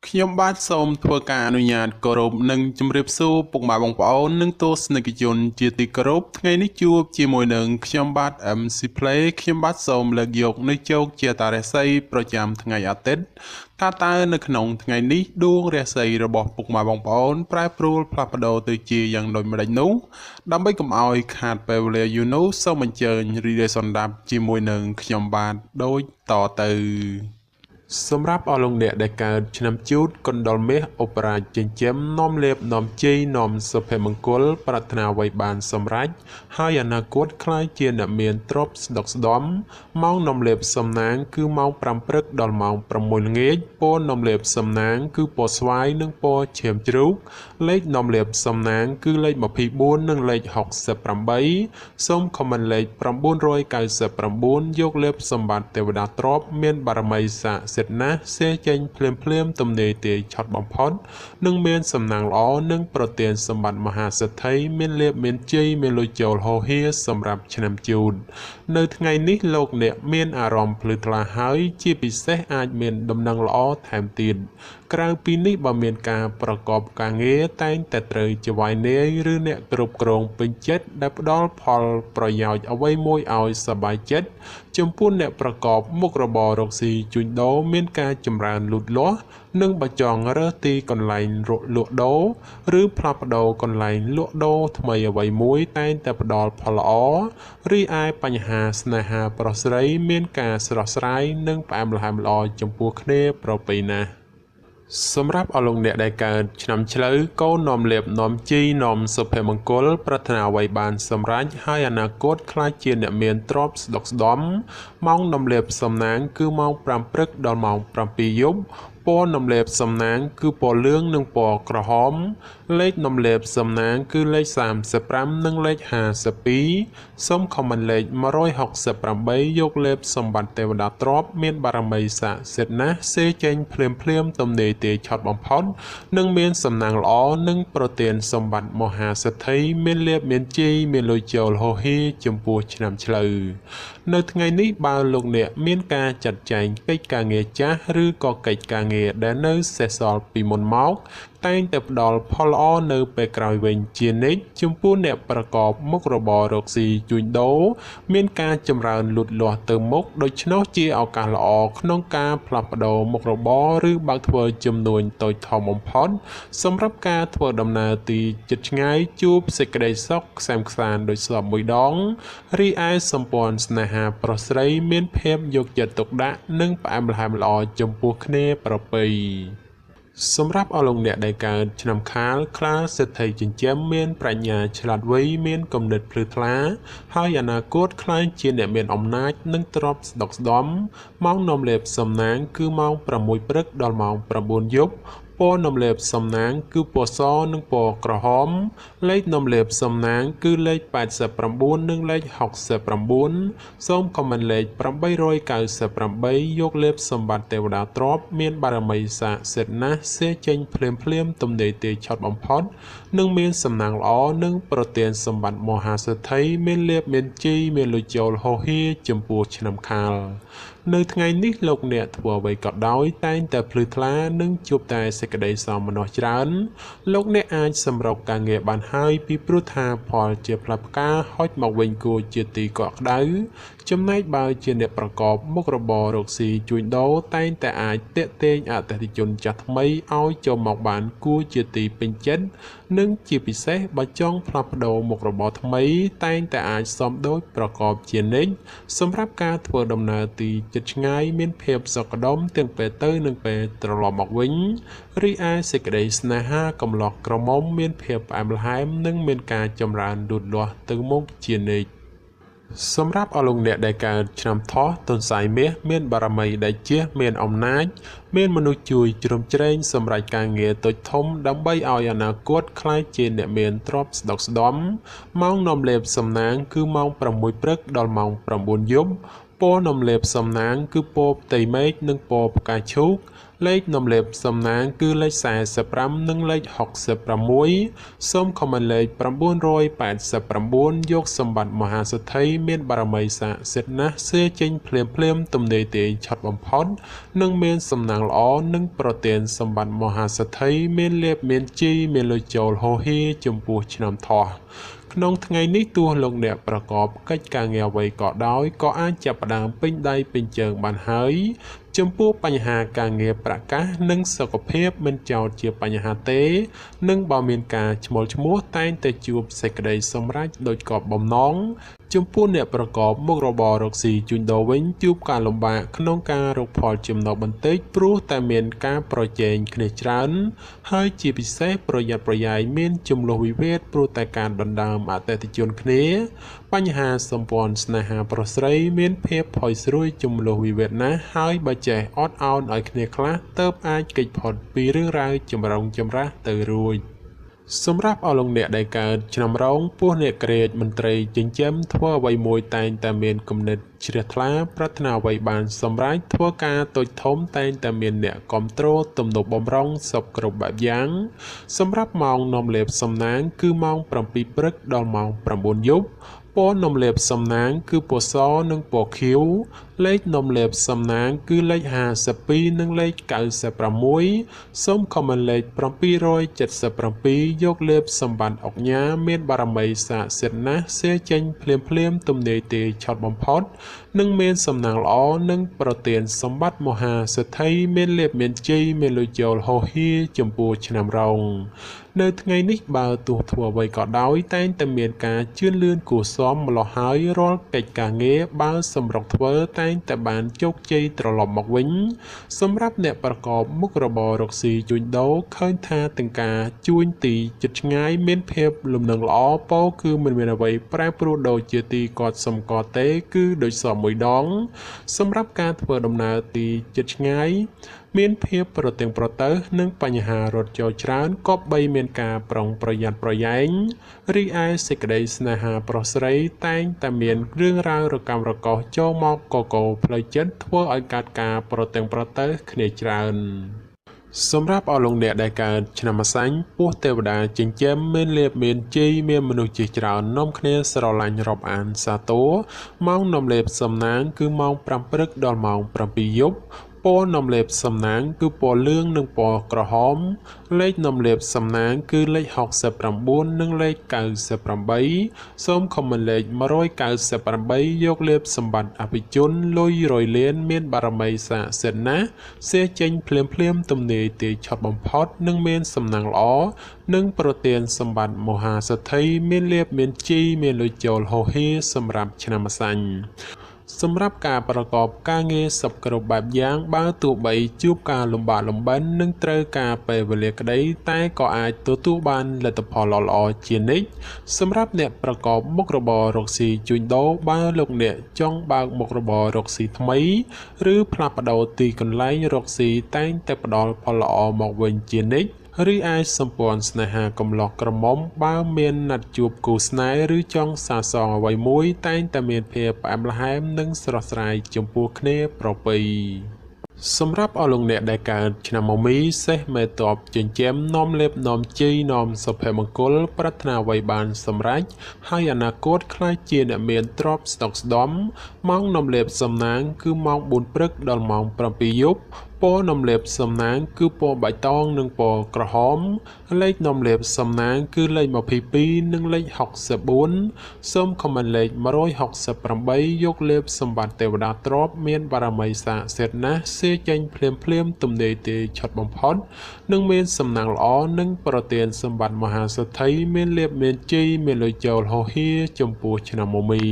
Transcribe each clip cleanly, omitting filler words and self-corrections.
ខ្ញុំបាទសូមធ្វើការអនុញ្ញាតគោរពនិងជម្រាបសួរពុកម៉ែបងប្អូននិងទស្សនិកជនជាទីគោរពថ្ងៃនេះជួបជាមួយនឹងខ្ញុំបាទ MC Play ខ្ញុំបាទសូមលើកយកនៅជោគជាតារាសីប្រចាំថ្ងៃអាទិត្យតើនៅក្នុងថ្ងៃនេះដួងរាសីរបស់ពុកម៉ែបងប្អូនប្រែប្រួលផ្លាស់ប្ដូរទៅជាយ៉ាងដូចម្ដេចនោះដើម្បីកុំឲ្យខាតពេលវេលាយូរនោះសូមអញ្ជើញរីករាយសន្តាប់ជាមួយនឹងខ្ញុំបាទដូចតទៅសម្រាប់អស់លោកអ្នកដែលកើតឆ្នាំជូតកុណ្ដុលមាសឧបរាជចិញ្ចឹមនាំលេបនាំជ័យនាំសុភមង្គលប្រាថ្នាអ្វីបានសម្រេចហើយអនាគតខ្លាយជាអ្នកមានទ្រព្យស្ដុកស្ដំម៉ោងនាំលេបសំណាងគឺម៉ោង5ព្រឹកដល់ម៉ោង6ល្ងាចពណ៌នាំលេបសំណាងគឺពណ៌ស្វាយនិងពណ៌ឈាមជ្រូកលេខនាំលេបសំណាងគឺលេខ24និងលេខ68សូមខមមិនលេខ999យកលេបសម្បត្តិទេវតាទ្រព្យមានបារមីស័ក្តិសិទ្ធិណាស់សេចេញភ្លាមទំនេរទាយឆត់បំផុតនិងមានសំណាងល្អនិងប្រទានសម្បត្តិមហាសេដ្ឋីមានលៀបមានជ័យមានលុយចូលហូរហៀសម្រាប់ឆ្នាំជូតនៅថ្ងៃនេះលោកអ្នកមានអារម្មណ៍ភ្លឺថ្លាហើយជាពិសេសអាចមានដំណឹងល្អថែមទៀតក្រៅពីនេះបើមានការប្រកបការងារតែងតែត្រូវជាវាយនាយឬអ្នកគ្រប់គ្រងពេញចិត្តដែលផ្ដល់ផលប្រយោជន៍អ្វីមួយឲ្យសប្បាយចិត្តចំពោះអ្នកប្រកបមុខរបររកស៊ីជួញដូរមានការចម្រើនលូតលាស់និងបច្ចងរើសទីកន្លែងលក់ដូរឬផ្លាស់ប្ដូរកន្លែងលក់ដូរថ្មីអ្វីមួយតែងតែផ្ដល់ផលល្អរីឯបញ្ហាស្នេហាប្រុសស្រីមានការស្រស់ស្រាយនិងផ្អែមល្ហែមល្អចំពោះគ្នាប្រពៃណាស់សម្រាប់អស់លោកអ្នកដែលកើតឆ្នាំឆ្លូវកូននាំលេបនាំជ័យនាំសុភមង្គលប្រាថ្នាអ្វីបានសម្រេចហើយអនាគតខ្លាចជាអ្នកមានទ្រព្យស្ដុកស្ដំម៉ោងនាំលេបសំណាងគឺម៉ោង5ព្រឹកដល់ម៉ោង7យប់ពណ៌នាំលេបសំណាងគឺពណ៌លឿងនិងពណ៌ក្រហមលេខនាំលេបសំណាងគឺលេខ35និងលេខ52សូមខមមិនលេខ168យកលេបសម្បត្តិទេវតាទ្រព្យមានបារមីស័ក្តិសិទ្ធិណាស់សេចេញភ្លាមទំនេរទាយឆត់បំផុតនិងមានសំណាងល្អនិងប្រទានសម្បត្តិមហាសេដ្ឋីមានលៀបមានជ័យមានលុយចូលហូរហៀចំពោះឆ្នាំឆ្លូវនៅថ្ងៃនេះបើលោកអ្នកមានការចាត់ចែងកិច្ចការងារចាស់ឬក៏កិច្ចការងារដែលនៅសេសសល់ពីមុនមកតែងតែផ្ដល់ផលល្អនៅពេលក្រោយវិញជានិច្ចចំពោះអ្នកប្រកបមុខរបររកស៊ីជួញដូរមានការចម្រើនលូតលាស់ទៅមុខដូច្នោះជាឱកាសល្អក្នុងការផ្លាស់ប្ដូរមុខរបរឬបើកធ្វើចំនួនតូចធំបំផុតសម្រាប់ការធ្វើដំណើរទីជិតឆ្ងាយជួបសេចក្តីសុខខ្សែមខ្សាន្តដូចស្លាប់មួយដងរីឯសម្ព័ន្ធស្នេហាប្រុសស្រីមានភាពយកចិត្តទុកដាក់និងផ្អែមល្ហែមល្អចំពោះគ្នាប្រពៃសម្រាប់អស់លោកអ្នកដែលកើតឆ្នាំខាលខ្លាសេដ្ឋីចិញ្ចឹមមានប្រាជ្ញាឆ្លាតវៃមានគំនិតភ្លឺថ្លាហើយអនាគតខ្លាយជាអ្នកមានអំណាចនិងទ្រព្យស្ដុកស្ដំម៉ោងនាំលេបសំណាងគឺម៉ោង6ព្រឹកដល់ម៉ោង9យប់ពណ៌នាំលេបសំណាងគឺពណ៌សនិងពណ៌ក្រហមលេខនាំលេបសំណាងគឺលេខ89និងលេខ69សូមខមមិនលេខ898យកលេបសម្បត្តិទេវតាទ្រព្យមានបារមីស័ក្តិសិទ្ធិណាស់សេចេញភ្លាមទំនេរទាយឆត់បំផុតនិងមានសំណាងល្អនិងប្រទានសម្បត្តិមហាសេដ្ឋីមានលៀបមានជ័យមានលុយចូលហូរហៀចំពោះឆ្នាំខាលនៅថ្ងៃនេះលោកអ្នកធ្វើអ្វីក៏ដោយតែងតែភ្លឺថ្លានិងជួបតែសេចក្តីសោមនស្សច្រើនលោកអ្នកអាចសម្រុកការងារបានហើយពីព្រោះថាផលជាផ្លែផ្កាហុចមកវិញគួរជាទីកក់ក្ដៅចំណែកបើជាអ្នកប្រកបមុខរបររកស៊ីជួញដូរតែងតែអាចទាក់ទាញអតិថិជនចាស់ថ្មីឲ្យចូលមកបានគួរជាទីពេញចិត្តនិងជាពិសេសបើចង់ផ្លាស់ប្ដូរមុខរបរថ្មីតែងតែអាចសមដូចប្រកបជានិច្ចសម្រាប់ការធ្វើដំណើរទីជិតឆ្ងាយមានភាពសុខដុមទាំងពេលទៅនិងពេលត្រឡប់មកវិញរីឯសេចក្តីស្នេហាកំឡោះក្រមុំមានភាពផ្អែមល្ហែមនិងមានការចម្រើនលូតលាស់ទៅមុខជានិច្ចសម្រាប់អស់លោកអ្នកដែលកើតឆ្នាំថោះទុនសាយមាសមានបារមីដែលជាមានអំណាចមានមនុស្សជួយជ្រោមជ្រែងសម្រាប់ការងារតូចធំដើម្បីឲ្យអនាគតក្លាយជាអ្នកមានទ្រព្យស្ដុកស្ដំម៉ោងនាំលេបសំណាងគឺម៉ោង6ព្រឹកដល់ម៉ោង9យប់ព ពណ៌នំលេបសំណាងគឺពណ៌ផ្ទៃមេឃនិងពណ៌ផ្កាឈូកលេខនំលេបសំណាងគឺលេខ45និងលេខ66សូមខមមិនលេខ989យកសម្បត្តិមហាសេដ្ឋីមានបារមីស័ក្តិសិទ្ធិណាស់សេចេញភ្លាមទំនេរទេឆត់បំផុតនិងមានសំណាងល្អនិងប្រទានសម្បត្តិមហាសេដ្ឋីមានលៀបមានជីមានលុយចូលហូហៀចំពោះឆ្នាំថោះក្នុងថ្ងៃនេះទោះលោកអ្នកប្រកបកិច្ចការងារអ្វីក៏ដោយក៏អាចចាប់ផ្ដើមពេញដៃពេញជើងបានហើយចំពោះបញ្ហាការងារប្រកាសនិងសុខភាពមិនចោទជាបញ្ហាទេនិងបើមានការឈ្មោលឈ្មោះតែងតែជួបសេចក្តីសម្រេចដោយកប់បំណងចំពោះអ្នកប្រកបមុខរបររកស៊ីជួញដូរវិញជួបការលំបាកក្នុងការរកផលចំណូលបន្តិចព្រោះតែមានការប្រជែងគ្នាច្រើនហើយជាពិសេសប្រយ័ត្នប្រយែងមានចំនួនវិវាទព្រោះតែការដណ្ដើមអតិថិជនគ្នាបញ្ហាសម្ព័ន្ធស្នេហាប្រុសស្រីមានភាពផុយស្រួយចំនួនវិវាទណាស់ហើយបើចេះអត់ឱនឲ្យគ្នាខ្លះទើបអាចគេចផុតពីរឿងរ៉ាវចម្រុងចម្រាស់ទៅរួចសម្រាប់អស់លោកអ្នកដែលកើតឆ្នាំរោងពោះអ្នកក្រៀតមន្ត្រីចិញ្ចឹមធ្វើអ្វីមួយតែងតែមានគំនិតជ្រះថ្លាប្រាថ្នាអ្វីបានសម្រេចធ្វើការតូចធំតែងតែមានអ្នកគ្រប់គ្រងទំនុកបំរុងសពគ្រប់បែបយ៉ាងសម្រាប់ម៉ោងនាំលេបសំណាងគឺម៉ោង7ព្រឹកដល់ម៉ោង9យប់ពណ៌នំលេបសំណាងគឺពណ៌សនិងពណ៌ខៀវលេខនំលេបសំណាងគឺលេខ52និងលេខ96សូមខមមិនលេខ777យកលេបសម្បត្តិអុកញ៉ាមានបារមីស័ក្តិសិទ្ធិណាស់សេចេញភ្លាមទំនេរទេឆត់បំផុតនិងមានសំណាងល្អនិងប្រទានសម្បត្តិមហាសេដ្ឋីមានលេបមានជ័យមានលុយចូលហូហៀចំពោះឆ្នាំរោងនៅថ្ងៃនេះបើទោះធ្វើអ្វីក៏ដោយតែងតែមានការជឿនលឿនគួរសមម្លោះហើយរាល់កិច្ចការងារបើសម្រុកធ្វើតែងតែបានជោគជ័យត្រឡប់មកវិញសម្រាប់អ្នកប្រកបមុខរបររកស៊ីជួញដូរឃើញថាទាំងការជួញទីជិតឆ្ងាយមានភាពលំនឹងល្អពោគឺមិនមានអ្វីប្រែប្រួលដូចជាទីគាត់សំកទេគឺដូចសមមួយដងសម្រាប់ការធ្វើដំណើរទីជិតឆ្ងាយមានភាពប្រទាំងប្រទៅនិងបញ្ហារត់ចូលច្រើនក៏បីមានការប្រុងប្រយ័ត្នប្រយែងរីឯសេចក្តីស្នេហាប្រុសស្រីតែងតែមានរឿងរ៉ាវរកាំរកោសចូលមកកកផ្លូវចិត្តធ្វើឲ្យកើតការប្រទាំងប្រទៅគ្នាច្រើនសម្រាប់អស់លោកអ្នកដែលកើតឆ្នាំម្សាញ់ពោះទេវតាចិញ្ចឹមមានលៀបមានជ័យមានមនុស្សជាច្រើននាំគ្នាស្រឡាញ់រាប់អានសាទរម៉ោងនាំលេបសំណាងគឺម៉ោង5ព្រឹកដល់ម៉ោង7យប់ពណ៌នំលេបសំណាងគឺពណ៌លឿងនិងពណ៌ក្រហមលេខនំលេបសំណាងគឺលេខ69និងលេខ98សូមខមមិនលេខ198យកលេបសម្បត្តិអភិជនលុយរយលានមានបារមីស័ក្តិសិទ្ធិណាស់សេចេញភ្លាមទំនេរទេឆត់បំផុតនិងមានសំណាងល្អនិងប្រទានសម្បត្តិមហាសេដ្ឋីមានលៀបមានជីមានលុយចូលហូហៀសម្រាប់ឆ្នាំម្សាញ់សម្រាប់ការប្រកបការងារសពគ្រប់បែបយ៉ាងបើទោះបីជួបការលំបាកលំបិននិងត្រូវការពេលវេលាក្តីតែក៏អាចទទួលបានលទ្ធផលល្អជានិច្ចសម្រាប់អ្នកប្រកបមុខរបររកស៊ីជួញដូរបើលោកអ្នកចង់បើកមុខរបររកស៊ីថ្មីឬផ្លាស់ប្ដូរទីកន្លែងរកស៊ីតែងតែផ្ដល់ផលល្អមកវិញជានិច្ចឬអាចសម្ព័ន្ធស្នេហាកំឡោះក្រមុំបើមានណាត់ជួបគូស្នេហ៍ឬចង់សាសងអ្វីមួយតែងតែមានភាពផ្អែមល្ហែមនិងស្រស់ស្រាយចំពោះគ្នាប្រពៃសម្រាប់អស់លោកអ្នកដែលកើតឆ្នាំមមីសេះមេតបចិញ្ចឹមនាំលេបនាំជ័យនាំសុភមង្គលប្រាថ្នាអ្វីបានសម្រេចហើយអនាគតខ្លាចជាអ្នកមានទ្រព្យស្តុកស្តម្ភម៉ោងនាំលេបសំណាងគឺម៉ោង4ព្រឹកដល់ម៉ោង7យប់ពណ៌នំលេបសំណាងគឺពណ៌បៃតងនិងពណ៌ក្រហមលេខនំលេបសំណាងគឺលេខ22និងលេខ64សូមខមមិនលេខ168យកលេបសម្បត្តិទេវតាទ្រព្យមានបារមីស័ក្តិសិទ្ធិណាស់សេចេញភ្លាមទំនេរទេឆត់បំផុតនិងមានសំណាងល្អនិងប្រទានសម្បត្តិមហាសេដ្ឋីមានលេបមានជ័យមានលុយចូលហូហៀចំពោះឆ្នាំមមី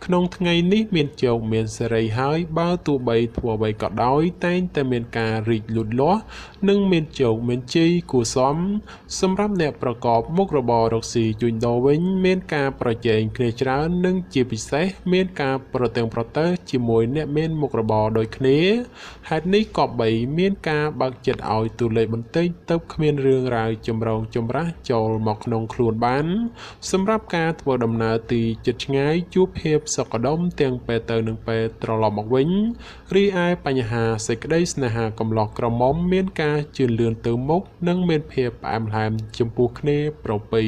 ក្នុងថ្ងៃនេះមានជោគមានសេរីហើយបើទោះបីធ្វើអ្វីក៏ដោយតែងតែ មានការរីកលូតលាស់និងមានជោគមានជ័យគួរសមសម្រាប់អ្នកប្រកបមុខរបររកស៊ីជួញដូរវិញមានការប្រជែងគ្នាច្រើននិងជាពិសេសមានការប្រទែងប្រទែងជាមួយអ្នកមានមុខរបរដូចគ្នាហេតុនេះក៏បីមានការបើកចិត្តឲ្យទូលេខបន្តិចទៅគ្មានរឿងរ៉ាវចម្រូងចម្រាសចូលមកក្នុងខ្លួនបានសម្រាប់ការធ្វើដំណើរទីជិតឆ្ងាយជួបភាពសុខដុមទាំងពេលទៅនិងពេលត្រឡប់មកវិញរីឯបញ្ហាសេចក្តីស្នេហាកំឡោះក្រមុំមានការជឿនលឿនទៅមុខនិងមានភាពផ្អែមល្ហែមចំពោះគ្នាប្រពៃ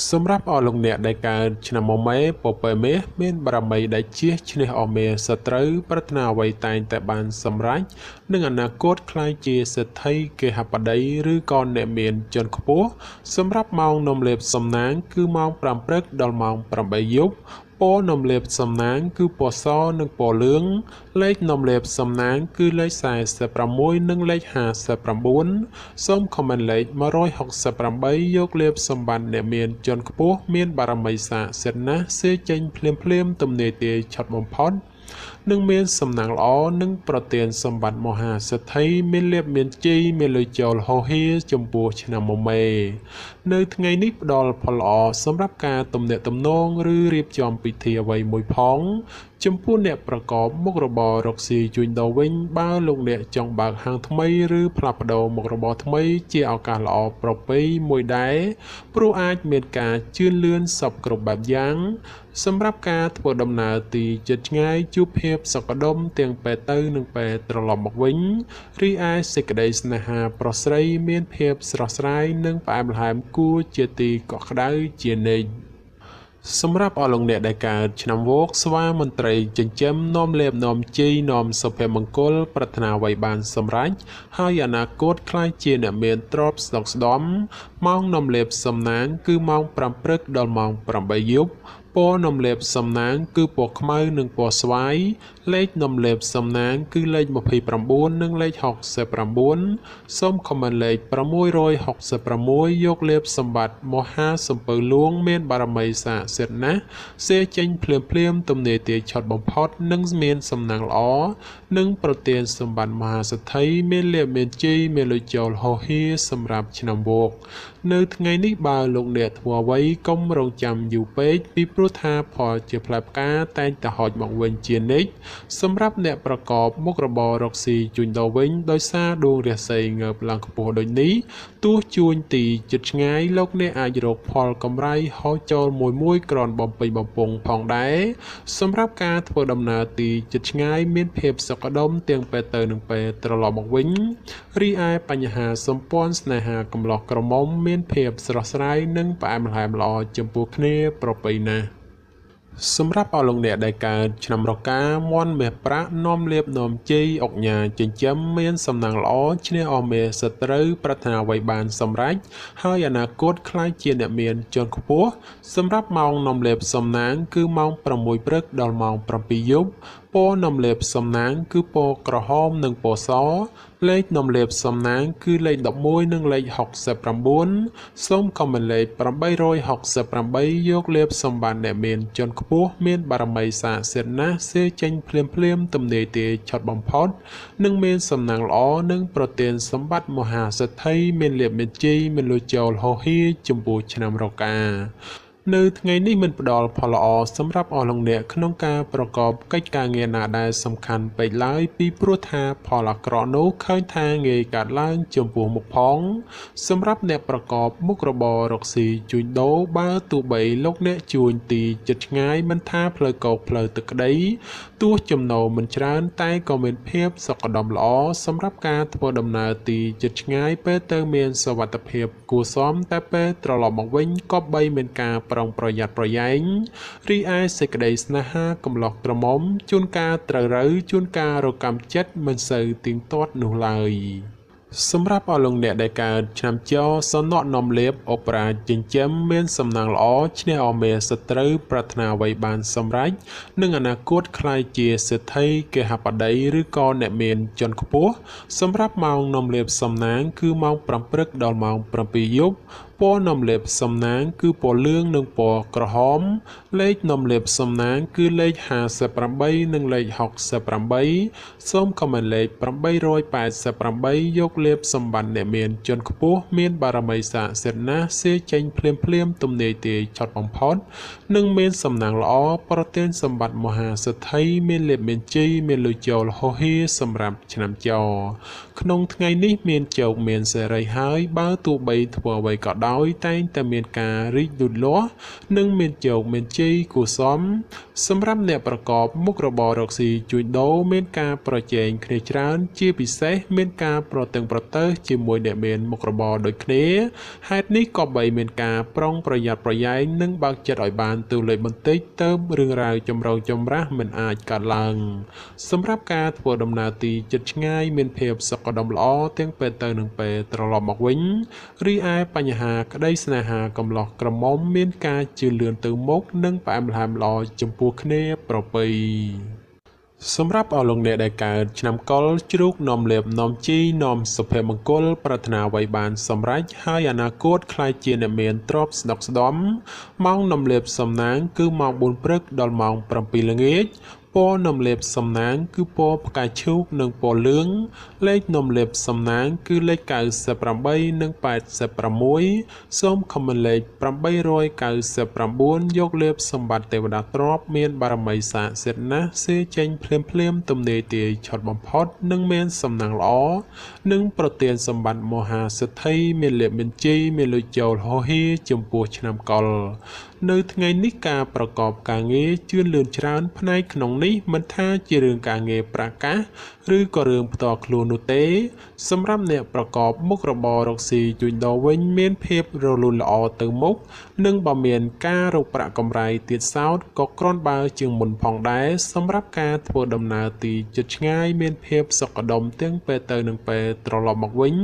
សម្រាប់អស់លោកអ្នកដែលកើតឆ្នាំមមែពពែមេមានបារមីដែលជះឈ្នះអស់មេសត្រូវប្រាថ្នាអ្វីតែងតែបានសម្រេចនឹងអនាគតក្លាយជាសេដ្ឋីគេហបតីឬក៏អ្នកមានជាន់ខ្ពស់សម្រាប់ម៉ោងនំលេបសំណាងគឺម៉ោង5ព្រឹកដល់ម៉ោង8យប់ពណ៌នំលេបសំណាងគឺពណ៌សនិងពណ៌លឿងលេខនំលេបសំណាងគឺលេខ46និងលេខ59សូមខមមិនលេខ168យកលេបសម្បត្តិអ្នកមានជាន់ខ្ពស់មានបារមីស័ក្តិសិទ្ធិណាស់សេចេញភ្លាមទំនេរទាយឆត់បំផុតនឹងមានសំណាងល្អនិងប្រទានសម្បត្តិមហាសេដ្ឋីមានលៀបមានជ័យមានលុយចូលហោហៀចំពោះឆ្នាំមមែនៅថ្ងៃនេះផ្ដល់ផលល្អសម្រាប់ការទំនាក់ទំនងឬរៀបចំពិធីអ្វីមួយផងចំពោះអ្នកប្រកបមុខរបររកស៊ីជួញដូរវិញបើលោកអ្នកចង់បើកហាងថ្មីឬផ្លាស់ប្ដូរមុខរបរថ្មីជាឱកាសល្អប្រពៃមួយដែរព្រោះអាចមានការជឿនលឿនសពគ្រប់បែបយ៉ាងសម្រាប់ការធ្វើដំណើរទីជិតឆ្ងាយជួបភាពសុខដុមទាំងពេលទៅនិងពេលត្រឡប់មកវិញរីឯសេចក្តីស្នេហាប្រុសស្រីមានភាពស្រស់ស្រាយនិងផ្អែមល្ហែមគួរជាទីកក់ក្ដៅជានិច្ចសម្រាប់អស់លោកអ្នកដែលកើតឆ្នាំវោកស្វាមន្ត្រីចិញ្ចឹមនាំលេបនាំជ័យនាំសុភមង្គលប្រាថ្នាអ្វីបានសម្រេចហើយអនាគតក្លាយជាអ្នកមានទ្រព្យស្ដុកស្ដំម៉ោងនាំលេបសំណាងគឺម៉ោង5ព្រឹកដល់ម៉ោង8យប់ពណ៌នំលេបសំណាងគឺពណ៌ខ្មៅនិងពណ៌ស្វាយលេខនំលេបសំណាងគឺលេខ29និងលេខ69សូមខមមិនលេខ666យកលេបសម្បត្តិមហាសំពៅលួងមានបារមីស័ក្តិសិទ្ធិណាស់សេចេញភ្លាមទំនេរទាយឆត់បំផុតនិងមានសំណាងល្អនិងប្រទានសម្បត្តិមហាសេដ្ឋីមានលៀបមានជ័យមានលុយចូលហោហៀសម្រាប់ឆ្នាំវោកនៅថ្ងៃនេះបើលោកអ្នកធ្វើអ្វីកុំរងចាំយូរពេកពីព្រោះថាផលជាផ្លែផ្កាតែងតែហោចមកវិញជានិច្ចសម្រាប់អ្នកប្រកបមុខរបររកស៊ីជួញដូរវិញដោយសារដួងរាសីងើបឡើងខ្ពស់ដូចនេះទោះជួញទីជិតឆ្ងាយលោកអ្នកអាចរកផលកម្រៃហោចចូលមួយក្រនបំពេញបំពង់ផងដែរសម្រាប់ការធ្វើដំណើរទីជិតឆ្ងាយមានភាពសុខដុមទាំងពេលទៅនិងពេលត្រឡប់មកវិញរីឯបញ្ហាសម្ព័ន្ធស្នេហាកំឡោះក្រមុំមានភាពស្រស់ស្រាយនិងផ្អែមល្ហែមល្អចំពោះគ្នាប្រពៃណាស់សម្រាប់អស់លោកអ្នកដែលកើតឆ្នាំរកាមន់មាសប្រាក់នាំលៀបនាំជ័យអុកញ៉ាចិញ្ចឹមមានសំណាងល្អឈ្នះអស់មេសត្រូវប្រាថ្នាអ្វីបានសម្រេចហើយអនាគតក្លាយជាអ្នកមានជាន់ខ្ពស់សម្រាប់ម៉ោងនាំលៀបសំណាងគឺម៉ោង6ព្រឹកដល់ម៉ោង7យប់ពណ៌នំលេបសំណាងគឺពណ៌ក្រហមនិងពណ៌សលេខនំលេបសំណាងគឺលេខ11និងលេខ69សូមខមមិនលេខ868យកលេបសម្បត្តិអ្នកមានជាន់ខ្ពស់មានបារមីស័ក្តិសិទ្ធិណាស់សេចេញភ្លាមទំនេរទាយឆត់បំផុតនិងមានសំណាងល្អនិងប្រទានសម្បត្តិមហាសេដ្ឋីមានលៀបមានជ័យមានលុយចូលហោហៀចំពោះឆ្នាំរកានៅថ្ងៃនេះមិនផ្ដល់ផលល្អសម្រាប់អស់លោកអ្នកក្នុងការប្រកបកិច្ចការងារណាដែលសំខាន់ពេកឡើយពីព្រោះថាផលអាក្រក់នោះឃើញថាងាយកើតឡើងចំពោះមុខផងសម្រាប់អ្នកប្រកបមុខរបររកស៊ីជួញដូរបើទោះបីលោកអ្នកជួញទីជិតឆ្ងាយមិនថាផ្លូវកោកផ្លូវទឹកក្តីទោះចំណូលមិនច្រើនតែក៏មានភាពសុខដុមល្អសម្រាប់ការធ្វើដំណើរទីជិតឆ្ងាយពេលទៅមានសុវត្ថិភាពគួរសមតែពេលត្រឡប់មកវិញក៏បីមានការប្រុងប្រយ័ត្នប្រយែងរីឯសេចក្តីស្នេហាកំឡោះក្រមុំជួនកាលត្រូវរើជួនកាលរកម្មចិត្តមិនសូវទៀងទាត់នោះឡើយសម្រាប់អស់លោកអ្នកដែលកើតឆ្នាំចសនៈនាំលេបអូប៉េរ៉ាចិញ្ចឹមមានសំណាងល្អឈ្នះអមេសត្រូវប្រាថ្នាអ្វីបានសម្រេចនឹងអនាគតក្លាយជាសេដ្ឋីគេហបតីឬក៏អ្នកមានជាន់ខ្ពស់សម្រាប់ម៉ោងនាំលេបសំណាងគឺម៉ោង5ព្រឹកដល់ម៉ោង7យប់ព ពណ៌នំលេបសំណាងគឺពណ៌លឿងនិងពណ៌ក្រហមលេខនំលេបសំណាងគឺលេខ58និងលេខ68សូមខមមិនលេខ888យកលេបសម្បត្តិអ្នកមានជាន់ខ្ពស់មានបារមីស័ក្តិសិទ្ធិណាស់សេចេញភ្លាមទំនាយទាយឆត់បំផុតនិងមានសំណាងល្អប្រទានសម្បត្តិមហាសិទ្ធិមានលេបមានជ័យមានលុយចូលហោហៀសម្រាប់ឆ្នាំចោក្នុងថ្ងៃនេះមានជោគមានសេរីហើយបើទោះបីធ្វើអ្វីក៏ដោយតែងតែមានការរីកលូតលាស់និងមានជោគមានជ័យគួរសមសម្រាប់អ្នកប្រកបមុខរបររកស៊ីជួញដូរមានការប្រជែងគ្នាច្រើនជាពិសេសមានការប្រតឹងប្រទើសជាមួយអ្នកមានមុខរបរដូចគ្នាហេតុនេះក៏បីមានការប្រុងប្រយ័ត្នប្រយែងនិងបើកចិត្តឲ្យបានទូលេខបន្តិចទៅរឿងរ៉ាវចម្រូងចម្រាសមិនអាចកើតឡើងសម្រាប់ការធ្វើដំណើរទីជិតឆ្ងាយមានភាពសុខដុមល្អទាំងពេលទៅនិងពេលត្រឡប់មកវិញរីឯបញ្ហាក្តីស្នេហាកំឡោះក្រមុំមានការជឿនលឿនទៅមុខនិងផ្អែមល្ហែមល្អចំពោះគ្នាប្រពៃសម្រាប់អស់លោកអ្នកដែលកើតឆ្នាំកុរជ្រូកនាំលេបនាំជីនាំសុភមង្គលប្រាថ្នាអ្វីបានសម្រេចហើយអនាគតខ្លាយជាអ្នកមានទ្រព្យស្ដុកស្ដំម៉ោងនាំលេបសំណាងគឺម៉ោង4ព្រឹកដល់ម៉ោង7ល្ងាចពណ៌នំលេបសំណាងគឺពណ៌ផ្កាឈូកនិងពណ៌លឿងលេខនំលេបសំណាងគឺលេខ98និង86សូមខមមិនលេខ899យកលេបសម្បត្តិទេវតាទ្រព្យមានបារមីស័ក្តិសិទ្ធិណាស់សេចេញភ្លាមទំនាយទាយឆត់បំផុតនិងមានសំណាងល្អនិងប្រទានសម្បត្តិមហាសិទ្ធិមានលេបមានជ័យមានលុយចូលហោហៀចំពោះឆ្នាំកុរនៅថ្ងៃនេះការប្រកបការងារជឿនលឿនច្រើនផ្នែកក្នុងនេះមិនថាជារឿងការងារប្រកាសឬក៏រឿងផ្ទាល់ខ្លួននោះទេសម្រាប់អ្នកប្រកបមុខរបររកស៊ីជួញដូរវិញមានភាពរលូនល្អទៅមុខនិងបើមានការរកប្រាក់កម្រៃទៀតសោតក៏គ្រាន់បើជាងមុនផងដែរសម្រាប់ការធ្វើដំណើរទីជិតឆ្ងាយមានភាពសុខដុមទាំងពេលទៅនិងពេលត្រឡប់មកវិញ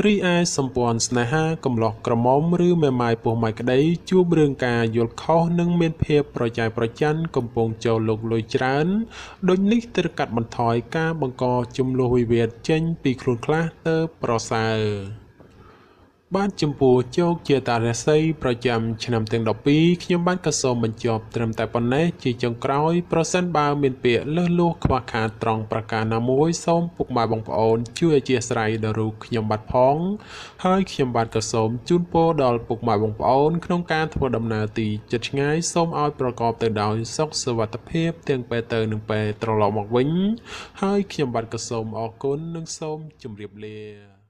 រីឯសម្ព័ន្ធស្នេហាកំឡោះក្រមុំឬមេម៉ាយពោះម៉ាយក្តីជួបរឿងការយល់ខុសនិងមានភាពប្រច័យប្រច័ណ្ឌកំពុងចូលលោកលុយច្រើនដូចនេះត្រូវកាត់បន្ថយការបង្កចំនួនវិវាទចេញពីខ្លួនខ្លះទៅប្រសើរបាទចំពោះជោគជាតារាសីប្រចាំឆ្នាំទាំង12ខ្ញុំបានក៏សូមបញ្ចប់ត្រឹមតែប៉ុណ្ណេះជាចុងក្រោយប្រសិនបើមានពាក្យលើសលួសខ្វះខាតត្រង់ប្រការណាមួយសូមពុកម៉ែបងប្អូនជួយអធ្យាស្រ័យដល់រូបខ្ញុំបាទផងហើយខ្ញុំបាទក៏សូមជូនពរដល់ពុកម៉ែបងប្អូនក្នុងការធ្វើដំណើរទីជិតឆ្ងាយសូមឲ្យប្រកបទៅដោយសុខសុវត្ថិភាពទាំងពេលទៅនិងពេលត្រឡប់មកវិញហើយខ្ញុំបាទក៏សូមអរគុណនិងសូមជម្រាបលា